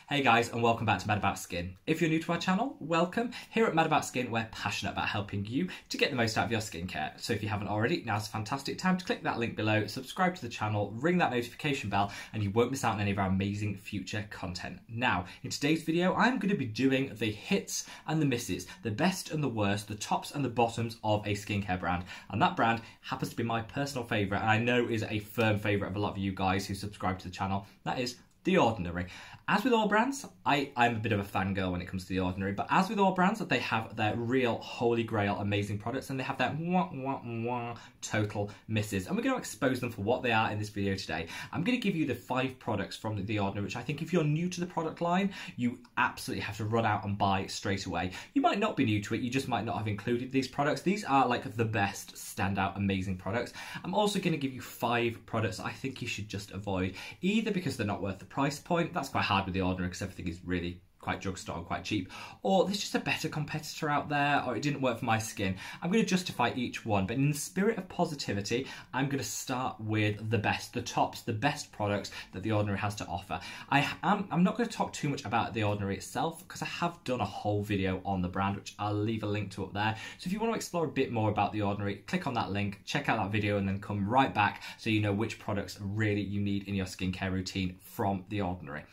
Hey guys, and welcome back to Mad About Skin. If you're new to our channel, welcome. Here at Mad About Skin, we're passionate about helping you to get the most out of your skincare. So if you haven't already, now's a fantastic time to click that link below, subscribe to the channel, ring that notification bell, and you won't miss out on any of our amazing future content. Now, in today's video, I'm going to be doing the hits and the misses, the best and the worst, the tops and the bottoms of a skincare brand. And that brand happens to be my personal favourite, and I know is a firm favourite of a lot of you guys who subscribe to the channel. That is The Ordinary. As with all brands, I'm a bit of a fangirl when it comes to The Ordinary, but as with all brands, they have their real holy grail amazing products and they have their total misses. And we're going to expose them for what they are in this video today. I'm going to give you the 5 products from The Ordinary, which I think if you're new to the product line, you absolutely have to run out and buy straight away. You might not be new to it, you just might not have included these products. These are like the best, standout, amazing products. I'm also going to give you 5 products I think you should just avoid, either because they're not worth the price point, that's quite hard with The Ordinary because everything is really quite drugstore and quite cheap, or there's just a better competitor out there, or it didn't work for my skin. I'm going to justify each one, but in the spirit of positivity, I'm going to start with the best, the tops, the best products that The Ordinary has to offer. I'm not going to talk too much about The Ordinary itself because I have done a whole video on the brand, which I'll leave a link to up there. So if you want to explore a bit more about The Ordinary, click on that link, check out that video, and then come right back so you know which products really you need in your skincare routine from The Ordinary.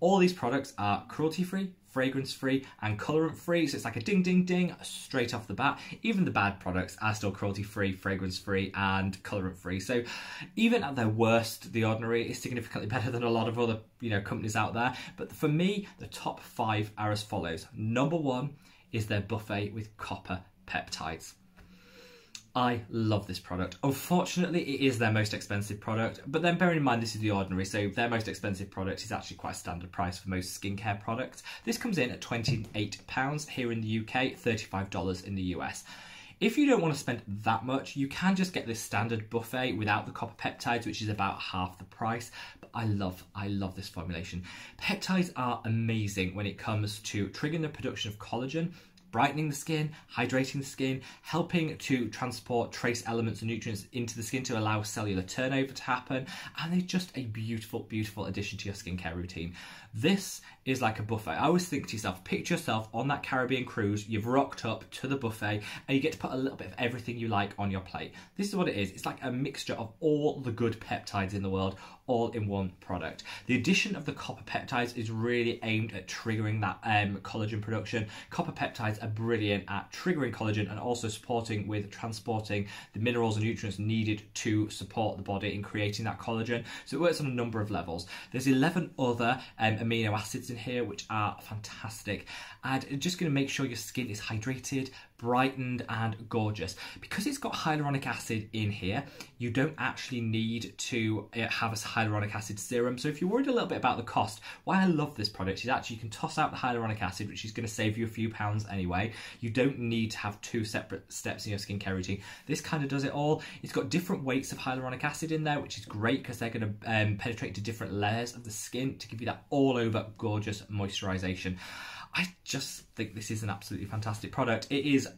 All these products are cruelty-free, fragrance-free, and colorant-free, so it's like a ding, ding, ding straight off the bat. Even the bad products are still cruelty-free, fragrance-free, and colorant-free. So even at their worst, The Ordinary is significantly better than a lot of other, companies out there. But for me, the top 5 are as follows. Number 1 is their buffet with copper peptides. I love this product. Unfortunately, it is their most expensive product, but then bearing in mind this is The Ordinary, so their most expensive product is actually quite a standard price for most skincare products. This comes in at £28 here in the UK, $35 in the US. If you don't want to spend that much, you can just get this standard buffet without the copper peptides, which is about half the price. But I love this formulation. Peptides are amazing when it comes to triggering the production of collagen, brightening the skin, hydrating the skin, helping to transport trace elements and nutrients into the skin to allow cellular turnover to happen, and they're just a beautiful, beautiful addition to your skincare routine. This is like a buffet. I always think to yourself, picture yourself on that Caribbean cruise, you've rocked up to the buffet, and you get to put a little bit of everything you like on your plate. This is what it is. It's like a mixture of all the good peptides in the world, all in one product. The addition of the copper peptides is really aimed at triggering that collagen production. Copper peptides are brilliant at triggering collagen and also supporting with transporting the minerals and nutrients needed to support the body in creating that collagen. So it works on a number of levels. There's 11 other amino acids in here which are fantastic, and just going to make sure your skin is hydrated, brightened and gorgeous. Because it's got hyaluronic acid in here, you don't actually need to have a hyaluronic acid serum. So if you're worried a little bit about the cost, why I love this product is actually you can toss out the hyaluronic acid, which is going to save you a few pounds anyway. You don't need to have 2 separate steps in your skincare routine. This kind of does it all. It's got different weights of hyaluronic acid in there, which is great because they're going to penetrate to different layers of the skin to give you that all over gorgeous moisturization. I just think this is an absolutely fantastic product. It is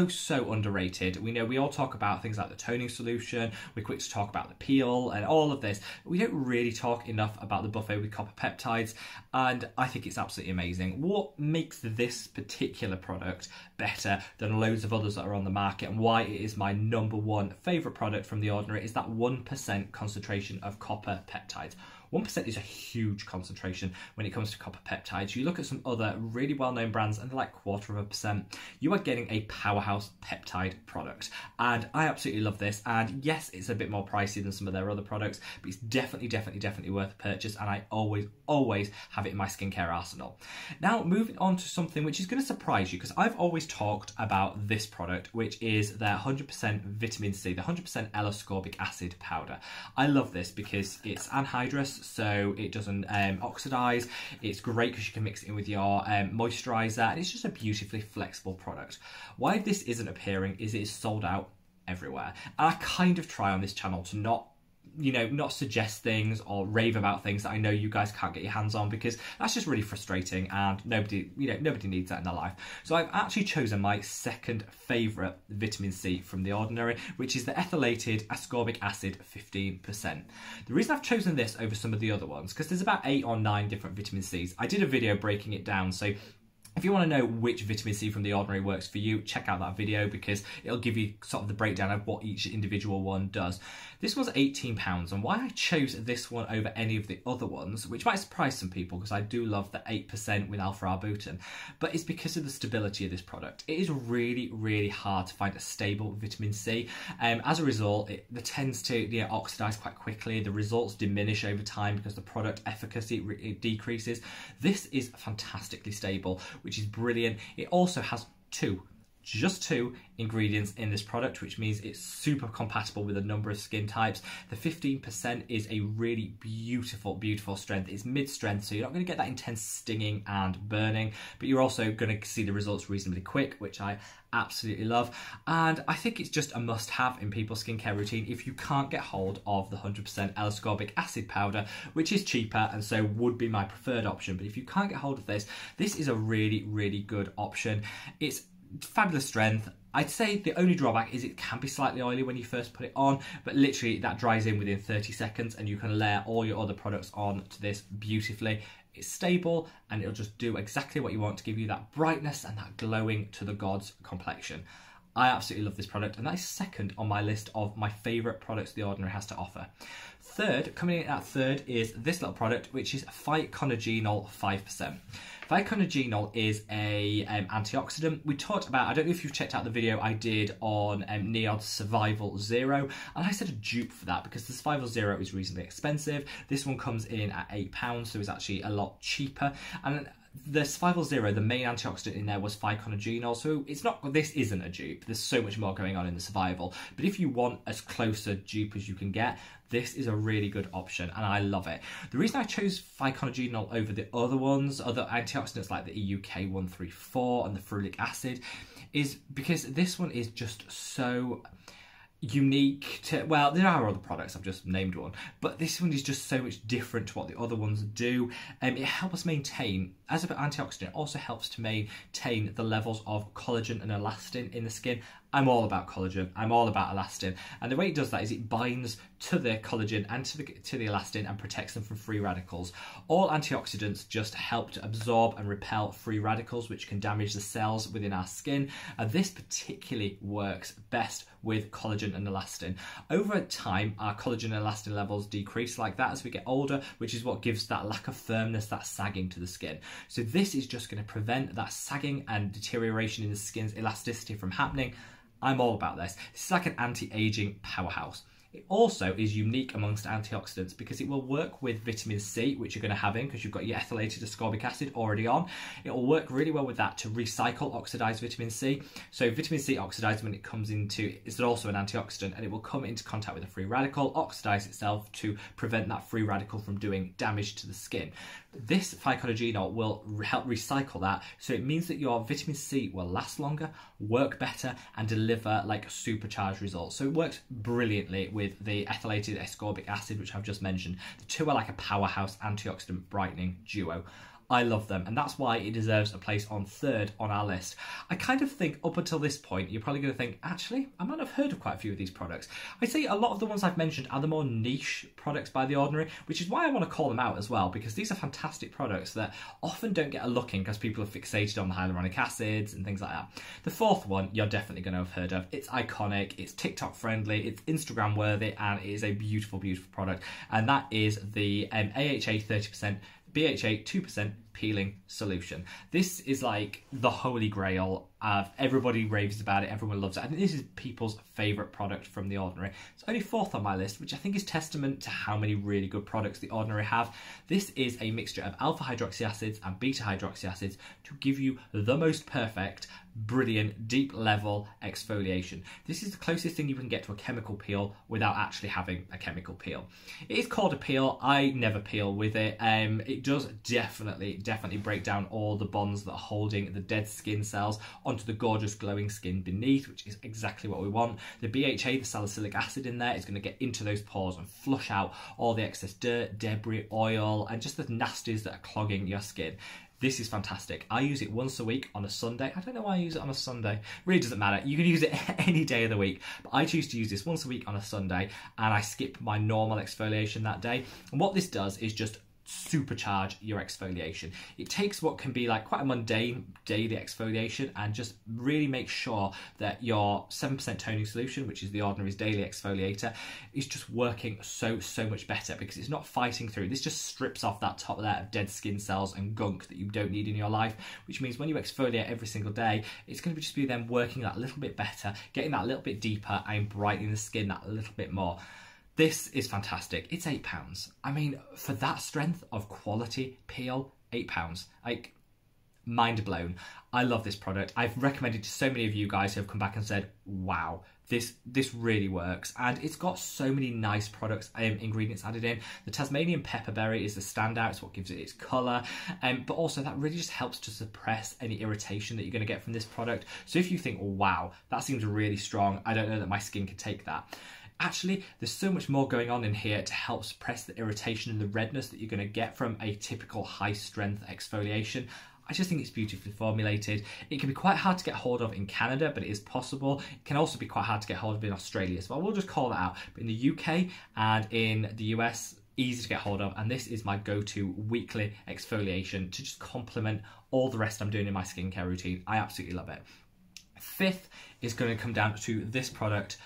so underrated. We all talk about things like the toning solution, we're quick to talk about the peel and all of this. We don't really talk enough about the buffet with copper peptides, and I think it's absolutely amazing. What makes this particular product better than loads of others that are on the market, and why it is my number 1 favourite product from The Ordinary, is that 1% concentration of copper peptides. 1% is a huge concentration when it comes to copper peptides. You look at some other really well-known brands and they're like 1/4%. You are getting a powerhouse peptide product, and I absolutely love this. And yes, it's a bit more pricey than some of their other products, but it's definitely worth a purchase, and I always have it in my skincare arsenal. Now, moving on to something which is going to surprise you, because I've always talked about this product, which is their 100% vitamin C, the 100% L-ascorbic acid powder. I love this because it's anhydrous, so it doesn't oxidize. It's great because you can mix it in with your moisturizer, and it's just a beautifully flexible product. Why this isn't appearing is it is sold out everywhere. And I kind of try on this channel to not you know, not suggest things or rave about things that I know you guys can't get your hands on, because that's just really frustrating and nobody needs that in their life. So I've actually chosen my second favourite vitamin C from The Ordinary, which is the ethylated ascorbic acid 15%. The reason I've chosen this over some of the other ones, because there's about 8 or 9 different vitamin C's. I did a video breaking it down, so if you want to know which vitamin C from The Ordinary works for you, check out that video, because it'll give you sort of the breakdown of what each individual one does. This was £18, and why I chose this one over any of the other ones, which might surprise some people because I do love the 8% with alpha-arbutin, but it's because of the stability of this product. It is really, really hard to find a stable vitamin C. As a result, it tends to oxidize quite quickly. The results diminish over time because the product efficacy it decreases. This is fantastically stable, which is brilliant. It also has just two ingredients in this product, which means it's super compatible with a number of skin types. The 15% is a really beautiful, beautiful strength. It's mid-strength, so you're not going to get that intense stinging and burning, but you're also going to see the results reasonably quick, which I absolutely love. And I think it's just a must-have in people's skincare routine if you can't get hold of the 100% ascorbic acid powder, which is cheaper and so would be my preferred option. But if you can't get hold of this, this is a really, really good option. It's fabulous strength. I'd say the only drawback is it can be slightly oily when you first put it on, but literally that dries in within 30 seconds and you can layer all your other products on to this beautifully. It's stable and it'll just do exactly what you want to give you that brightness and that glowing to the gods complexion. I absolutely love this product, and that is second on my list of my favourite products The Ordinary has to offer. Third, coming in at third, is this little product, which is pycnogenol 5%. Pycnogenol is a antioxidant. We talked about, I don't know if you've checked out the video I did on Neod's Survival Zero, and I said a dupe for that because the Survival Zero is reasonably expensive. This one comes in at £8, so it's actually a lot cheaper. And the Survival Zero, the main antioxidant in there was pycnogenol, so it's not, this isn't a dupe. There's so much more going on in the Survival. But if you want as close a dupe as you can get, this is a really good option, and I love it. The reason I chose pycnogenol over the other ones, other antioxidants like the EUK 134 and the ferulic acid, is because this one is just so unique to, well, there are other products, I've just named one, but this one is just so much different to what the other ones do. It helps maintain, as an antioxidant, it also helps to maintain the levels of collagen and elastin in the skin. I'm all about collagen, I'm all about elastin, and the way it does that is it binds to the collagen and to the elastin and protects them from free radicals. All antioxidants just help to absorb and repel free radicals, which can damage the cells within our skin, and this particularly works best with collagen and elastin. Over time, our collagen and elastin levels decrease like that as we get older, which is what gives that lack of firmness, that sagging to the skin. So this is just going to prevent that sagging and deterioration in the skin's elasticity from happening. I'm all about this. This is like an anti-aging powerhouse. It also is unique amongst antioxidants because it will work with vitamin C, which you're going to have in because you've got your ethylated ascorbic acid already on. It will work really well with that to recycle oxidized vitamin C. So vitamin C oxidized when it comes into, it's also an antioxidant, and it will come into contact with a free radical, oxidize itself to prevent that free radical from doing damage to the skin. This pycnogenol will help recycle that, so it means that your vitamin C will last longer, work better, and deliver like supercharged results. So it works brilliantly with the ethylated ascorbic acid, which I've just mentioned. The two are like a powerhouse antioxidant brightening duo. I love them, and that's why it deserves a place on third on our list. I kind of think up until this point, you're probably going to think, actually, I might have heard of quite a few of these products. I'd say a lot of the ones I've mentioned are the more niche products by The Ordinary, which is why I want to call them out as well, because these are fantastic products that often don't get a look in because people are fixated on the hyaluronic acids and things like that. The fourth one, you're definitely going to have heard of. It's iconic, it's TikTok friendly, it's Instagram worthy, and it is a beautiful, beautiful product. And that is the AHA 30%, BHA 2% peeling solution. This is like the holy grail. Everybody raves about it, everyone loves it. I think this is people's favourite product from The Ordinary. It's only fourth on my list, which I think is testament to how many really good products The Ordinary have. This is a mixture of alpha hydroxy acids and beta hydroxy acids to give you the most perfect, brilliant, deep level exfoliation. This is the closest thing you can get to a chemical peel without actually having a chemical peel. It is called a peel. I never peel with it. It does definitely break down all the bonds that are holding the dead skin cells onto the gorgeous glowing skin beneath, which is exactly what we want. The BHA, the salicylic acid in there, is going to get into those pores and flush out all the excess dirt, debris, oil, and just the nasties that are clogging your skin. This is fantastic. I use it once a week on a Sunday. I don't know why I use it on a Sunday. Really doesn't matter. You can use it any day of the week. But I choose to use this once a week on a Sunday, and I skip my normal exfoliation that day. And what this does is just supercharge your exfoliation. It takes what can be like quite a mundane daily exfoliation and just really make sure that your 7% toning solution, which is the Ordinary's daily exfoliator, is just working so much better, because it's not fighting through. This just strips off that top layer of dead skin cells and gunk that you don't need in your life, which means when you exfoliate every single day, it's going to just be them working that little bit better, getting that little bit deeper and brightening the skin that little bit more. This is fantastic. It's £8. I mean, for that strength of quality peel, £8. Like, mind blown. I love this product. I've recommended to so many of you guys who have come back and said, wow, this really works. And it's got so many nice products, ingredients added in. The Tasmanian pepperberry is the standout. It's what gives it its colour. But also that really just helps to suppress any irritation that you're going to get from this product. So if you think, wow, that seems really strong, I don't know that my skin can take that. Actually, there's so much more going on in here to help suppress the irritation and the redness that you're going to get from a typical high-strength exfoliation. I just think it's beautifully formulated. It can be quite hard to get hold of in Canada, but it is possible. It can also be quite hard to get hold of in Australia, so I will just call that out. But in the UK and in the US, easy to get hold of, and this is my go-to weekly exfoliation to just complement all the rest I'm doing in my skincare routine. I absolutely love it. Fifth is going to come down to this product,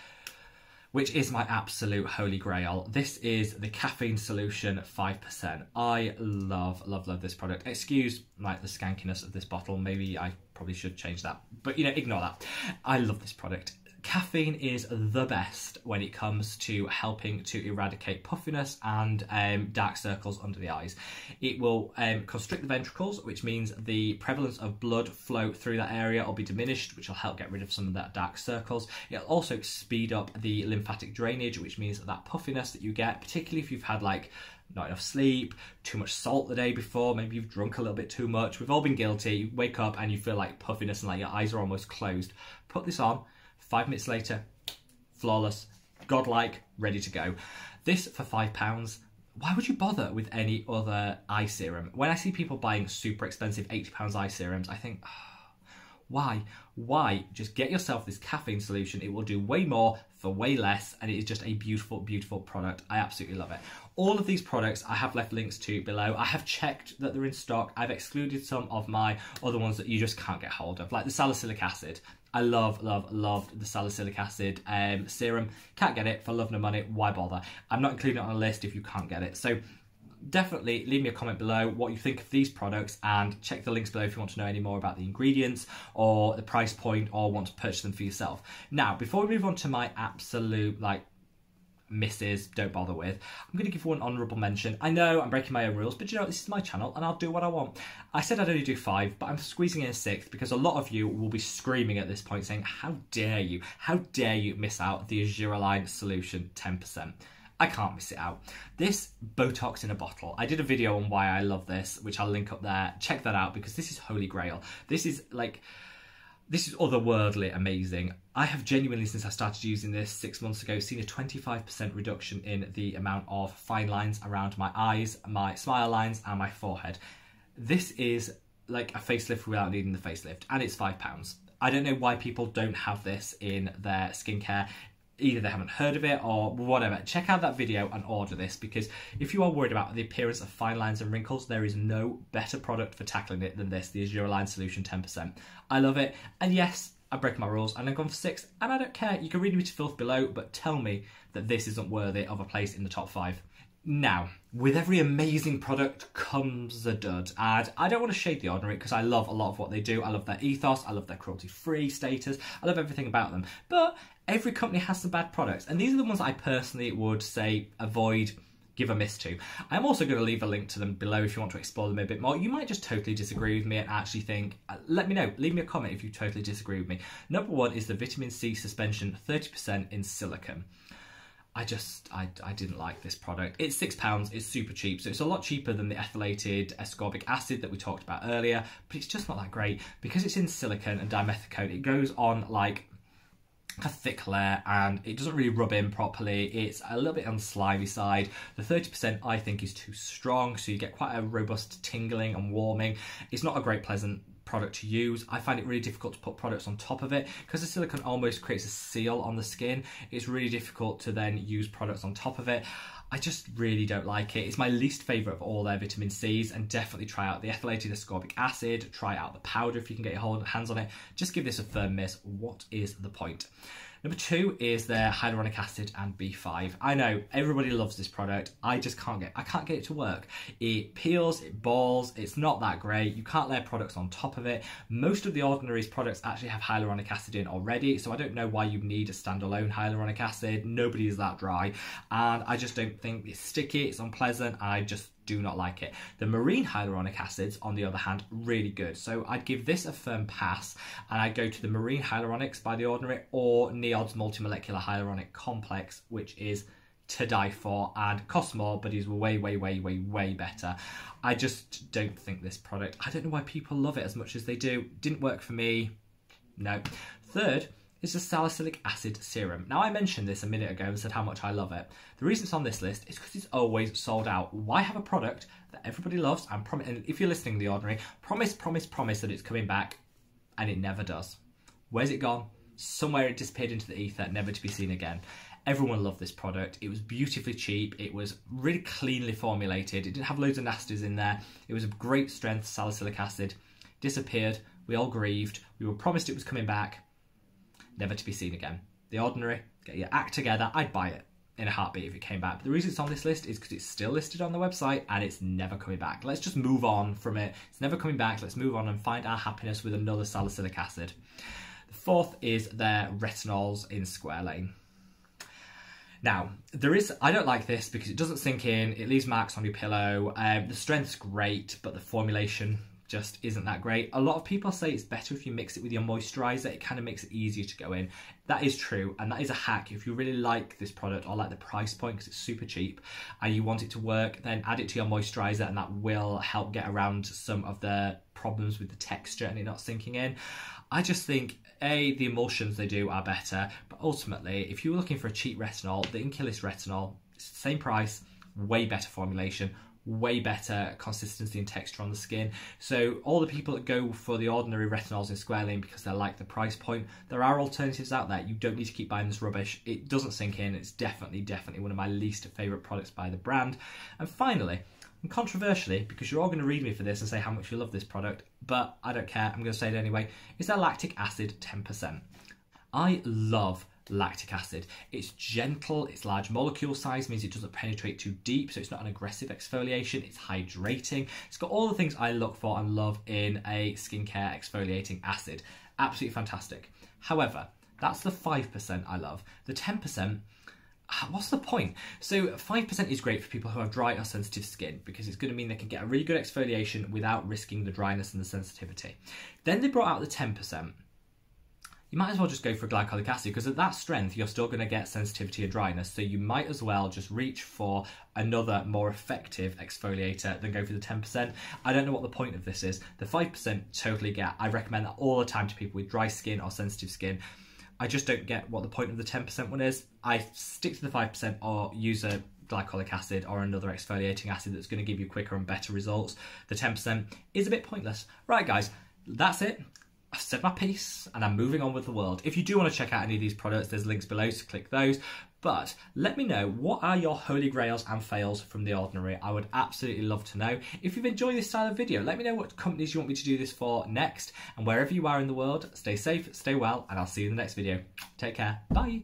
which is my absolute holy grail. This is the caffeine solution 5%. I love this product. Excuse like the skankiness of this bottle. Maybe I probably should change that, but you know, ignore that. I love this product. Caffeine is the best when it comes to helping to eradicate puffiness and dark circles under the eyes. It will constrict the ventricles, which means the prevalence of blood flow through that area will be diminished, which will help get rid of some of that dark circles. It'll also speed up the lymphatic drainage, which means that puffiness that you get, particularly if you've had like not enough sleep, too much salt the day before, maybe you've drunk a little bit too much. We've all been guilty. You wake up and you feel like puffiness and like your eyes are almost closed. Put this on. 5 minutes later, flawless, godlike, ready to go. This for £5. Why would you bother with any other eye serum? When I see people buying super expensive £80 eye serums, I think, oh, why? Why? Just get yourself this caffeine solution. It will do way more for way less, and it is just a beautiful, beautiful product. I absolutely love it. All of these products I have left links to below. I have checked that they're in stock. I've excluded some of my other ones that you just can't get hold of, like the salicylic acid. I love the salicylic acid serum. Can't get it for love nor money. Why bother? I'm not including it on a list if you can't get it. So definitely leave me a comment below what you think of these products, and check the links below if you want to know any more about the ingredients or the price point or want to purchase them for yourself. Now, before we move on to my absolute like misses, don't bother with, I'm going to give one honourable mention. I know I'm breaking my own rules, but you know, this is my channel and I'll do what I want. I said I'd only do 5, but I'm squeezing in a 6th because a lot of you will be screaming at this point saying, how dare you miss out the argireline solution 10%. I can't miss it out. This Botox in a bottle. I did a video on why I love this, which I'll link up there. Check that out because this is holy grail. This is otherworldly amazing. I have genuinely, since I started using this 6 months ago, seen a 25% reduction in the amount of fine lines around my eyes, my smile lines, and my forehead. This is like a facelift without needing the facelift, and it's £5. I don't know why people don't have this in their skincare. Either they haven't heard of it or whatever. Check out that video and order this, because if you are worried about the appearance of fine lines and wrinkles, there is no better product for tackling it than this, the argireline solution 10%. I love it, and yes, I break my rules and I've gone for 6, and I don't care. You can read me to filth below, but tell me that this isn't worthy of a place in the top 5. Now, with every amazing product comes a dud, and I don't want to shade The Ordinary because I love a lot of what they do. I love their ethos, I love their cruelty-free status, I love everything about them, but every company has some bad products, and these are the ones I personally would say avoid, give a miss to. I'm also going to leave a link to them below if you want to explore them a bit more. You might just totally disagree with me and actually think, let me know, leave me a comment if you totally disagree with me. Number 1 is the vitamin C suspension 30% in silicone. I didn't like this product. It's £6, it's super cheap, so it's a lot cheaper than the ethylated ascorbic acid that we talked about earlier, but it's just not that great. Because it's in silicone and dimethicone, it goes on like a thick layer and it doesn't really rub in properly. It's a little bit on the slimy side. The 30% I think is too strong, so you get quite a robust tingling and warming. It's not a great pleasant product to use. I find it really difficult to put products on top of it because the silicone almost creates a seal on the skin. It's really difficult to then use products on top of it. I just really don't like it. It's my least favourite of all their vitamin C's, and definitely try out the ethylated ascorbic acid, try out the powder if you can get your hands on it. Just give this a firm miss. What is the point? Number 2 is their hyaluronic acid and B5. I know everybody loves this product. I can't get it to work. It peels, it balls, it's not that great. You can't layer products on top of it. Most of the Ordinary's products actually have hyaluronic acid in already, so I don't know why you need a standalone hyaluronic acid. Nobody is that dry, and I just don't think it's sticky, it's unpleasant, and I just do not like it. The marine hyaluronic acids, on the other hand, really good. So I'd give this a firm pass, and I'd go to the marine hyaluronics by The Ordinary or Neod's multimolecular hyaluronic complex, which is to die for and costs more, but is way, way, way, way, way better. I just don't think this product, I don't know why people love it as much as they do. Didn't work for me. No. Third is the salicylic acid serum. Now, I mentioned this a minute ago and said how much I love it. The reason it's on this list is because it's always sold out. Why have a product that everybody loves and if you're listening to The Ordinary, promise that it's coming back, and it never does? Where's it gone? Somewhere it disappeared into the ether, never to be seen again. Everyone loved this product. It was beautifully cheap. It was really cleanly formulated. It didn't have loads of nasties in there. It was a great strength salicylic acid. Disappeared. We all grieved. We were promised it was coming back. Never to be seen again. The Ordinary, get your act together. I'd buy it in a heartbeat if it came back. But the reason it's on this list is because it's still listed on the website and it's never coming back. Let's just move on from it. It's never coming back. Let's move on and find our happiness with another salicylic acid. The fourth is their retinols in squalane. Now, I don't like this because it doesn't sink in. It leaves marks on your pillow. The strength's great, but the formulation just isn't that great. A lot of people say it's better if you mix it with your moisturiser. It kind of makes it easier to go in. That is true, and that is a hack. If you really like this product or like the price point because it's super cheap and you want it to work, then add it to your moisturiser, and that will help get around some of the problems with the texture and it not sinking in. I just think, the emulsions they do are better, but ultimately, if you were looking for a cheap retinol, the Inkilis retinol, it's the same price, way better formulation, way better consistency and texture on the skin. So all the people that go for the Ordinary retinols in squalane because they like the price point, there are alternatives out there. You don't need to keep buying this rubbish. It doesn't sink in. It's definitely one of my least favourite products by the brand. And finally, and controversially, because you're all going to read me for this and say how much you love this product, but I don't care, I'm going to say it anyway, is their lactic acid 10%. I love lactic acid. It's gentle, it's large molecule size, means it doesn't penetrate too deep, so it's not an aggressive exfoliation, it's hydrating. It's got all the things I look for and love in a skincare exfoliating acid. Absolutely fantastic. However, that's the 5% I love. The 10%, what's the point? So 5% is great for people who have dry or sensitive skin because it's going to mean they can get a really good exfoliation without risking the dryness and the sensitivity. Then they brought out the 10%. You might as well just go for glycolic acid because at that strength you're still going to get sensitivity and dryness, so you might as well just reach for another more effective exfoliator than go for the 10%. I don't know what the point of this is. The 5% totally get. I recommend that all the time to people with dry skin or sensitive skin. I just don't get what the point of the 10% one is. I stick to the 5% or use a glycolic acid or another exfoliating acid that's going to give you quicker and better results. The 10% is a bit pointless. Right guys, that's it. I've said my piece and I'm moving on with the world. If you do want to check out any of these products, there's links below, so click those. But let me know, what are your holy grails and fails from The Ordinary? I would absolutely love to know. If you've enjoyed this style of video, let me know what companies you want me to do this for next. And wherever you are in the world, stay safe, stay well, and I'll see you in the next video. Take care. Bye.